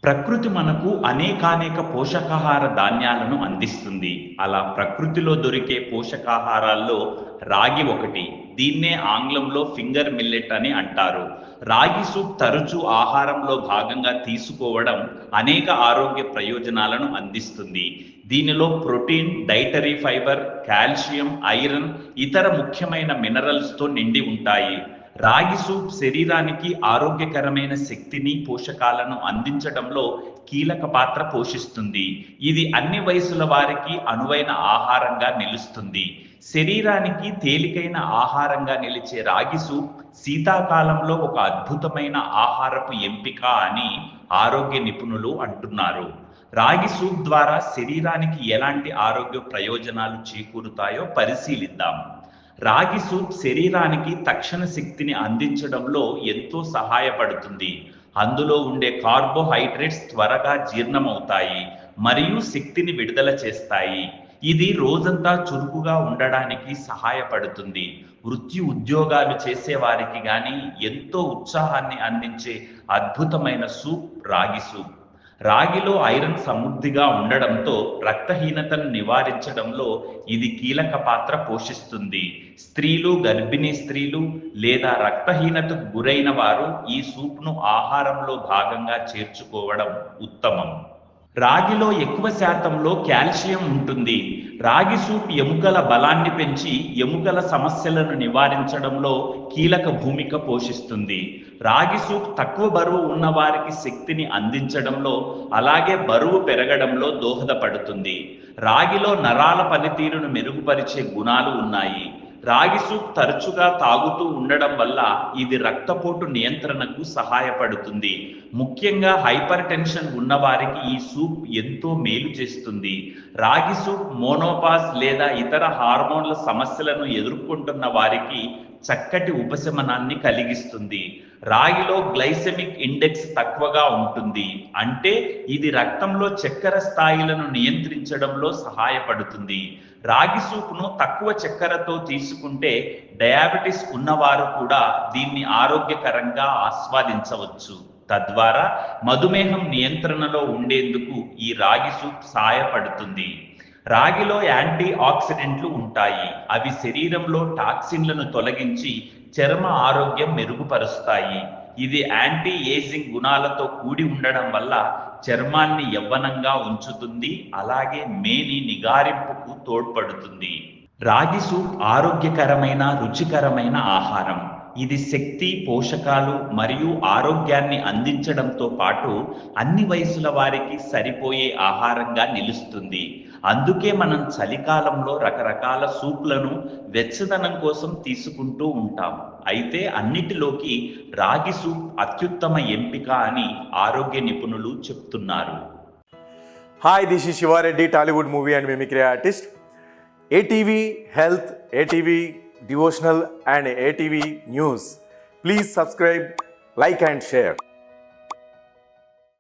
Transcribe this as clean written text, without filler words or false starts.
ప్రకృతి మనకు అనేకానేక పోషకాహార ధాన్యాలను అందిస్తుంది. అలా ప్రకృతిలో దొరికే పోషకాహారాల్లో రాగి ఒకటి. దీన్నే ఆంగ్లంలో ఫింగర్ మిల్లెట్ అని అంటారు. రాగి సూప్ తరచూ ఆహారంలో భాగంగా తీసుకోవడం అనేక ఆరోగ్య ప్రయోజనాలను అందిస్తుంది. దీనిలో protein, dietary fibre, calcium, iron, ఇతర ముఖ్యమైన మినరల్స్‌తో నిండి ఉంటాయి. రాగి సూప్ శరీరానికి ఆరోగ్యకరమైన శక్తిని, పోషకాలను అందించడంలో కీలక పాత్ర పోషిస్తుంది. ఇది అన్ని వయసుల వారికి అనువైన ఆహారంగా నిలుస్తుంది. శరీరానికి తేలికైన ఆహారంగా నిలిచే రాగి సూప్ శీతాకాలంలో ఒక అద్భుతమైన ఆహారపు ఎంపిక అని ఆరోగ్య నిపుణులు అంటున్నారు. రాగి సూప్ ద్వారా శరీరానికి ఎలాంటి ఆరోగ్య ప్రయోజనాలు చేకూరుతాయో పరిశీలిద్దాం. రాగి సూప్ శరీరానికి తక్షణ శక్తిని అందించడంలో ఎంతో సహాయపడుతుంది. అందులో ఉండే కార్బోహైడ్రేట్స్ త్వరగా జీర్ణమవుతాయి మరియు శక్తిని విడుదల చేస్తాయి. ఇది రోజంతా చురుకుగా ఉండడానికి సహాయపడుతుంది. వృత్తి ఉద్యోగాలు చేసే వారికి గాని ఎంతో ఉత్సాహాన్ని అందించే అద్భుతమైన సూప్ రాగి సూప్. రాగిలో ఐరన్ సమృద్ధిగా ఉండడంతో రక్తహీనతను నివారించడంలో ఇది కీలక పాత్ర పోషిస్తుంది. స్త్రీలు, గర్భిణీ స్త్రీలు లేదా రక్తహీనతకు గురైన వారు ఈ సూప్ను ఆహారంలో భాగంగా చేర్చుకోవడం ఉత్తమం. రాగిలో ఎక్కువ శాతంలో కాల్షియం ఉంటుంది. రాగి సూప్ ఎముకల బలాన్ని పెంచి ఎముకల సమస్యలను నివారించడంలో కీలక భూమిక పోషిస్తుంది. రాగి సూప్ తక్కువ బరువు ఉన్న వారికి శక్తిని అందించడంలో, అలాగే బరువు పెరగడంలో దోహదపడుతుంది. రాగిలో నరాల పనితీరును మెరుగుపరిచే గుణాలు ఉన్నాయి. రాగి సూప్ తరచుగా తాగుతూ ఉండడం వల్ల ఇది రక్తపోటు నియంత్రణకు సహాయపడుతుంది. ముఖ్యంగా హైపర్ టెన్షన్ ఉన్నవారికి ఈ సూప్ ఎంతో మేలు చేస్తుంది. రాగి సూప్ మోనోపాజ్ లేదా ఇతర హార్మోన్ల సమస్యలను ఎదుర్కొంటున్న వారికి చక్కటి ఉపశమనాన్ని కలిగిస్తుంది. రాగిలో గ్లైసెమిక్ ఇండెక్స్ తక్కువగా ఉంటుంది, అంటే ఇది రక్తంలో చక్కెర స్థాయిలను నియంత్రించడంలో సహాయపడుతుంది. రాగి సూప్ను తక్కువ చక్కెరతో తీసుకుంటే డయాబెటిస్ ఉన్నవారు కూడా దీన్ని ఆరోగ్యకరంగా ఆస్వాదించవచ్చు. తద్వారా మధుమేహం నియంత్రణలో ఉండేందుకు ఈ రాగి సూప్ సహాయపడుతుంది. రాగిలో యాంటీ ఆక్సిడెంట్లు ఉంటాయి. అవి శరీరంలో టాక్సిన్లను తొలగించి చర్మ ఆరోగ్యం మెరుగుపరుస్తాయి. ఇది యాంటీ ఏజింగ్ గుణాలతో కూడి ఉండడం వల్ల చర్మాన్ని యవ్వనంగా ఉంచుతుంది, అలాగే మేని నిగారింపుకు తోడ్పడుతుంది. రాగి సూప్ ఆరోగ్యకరమైన, రుచికరమైన ఆహారం. ఇది శక్తి, పోషకాలు మరియు ఆరోగ్యాన్ని అందించడంతో పాటు అన్ని వయసుల వారికి సరిపోయే ఆహారంగా నిలుస్తుంది. అందుకే మనం చలికాలంలో రకరకాల సూప్లను వెచ్చదనం కోసం తీసుకుంటూ ఉంటాం. అయితే అన్నిటిలోకి రాగి సూప్ అత్యుత్తమ ఎంపిక అని ఆరోగ్య నిపుణులు చెప్తున్నారు. Hi, this is Sivareddy, Tollywood movie and mimicry artist. ATV health, ATV devotional and ATV news. Please subscribe, like and share.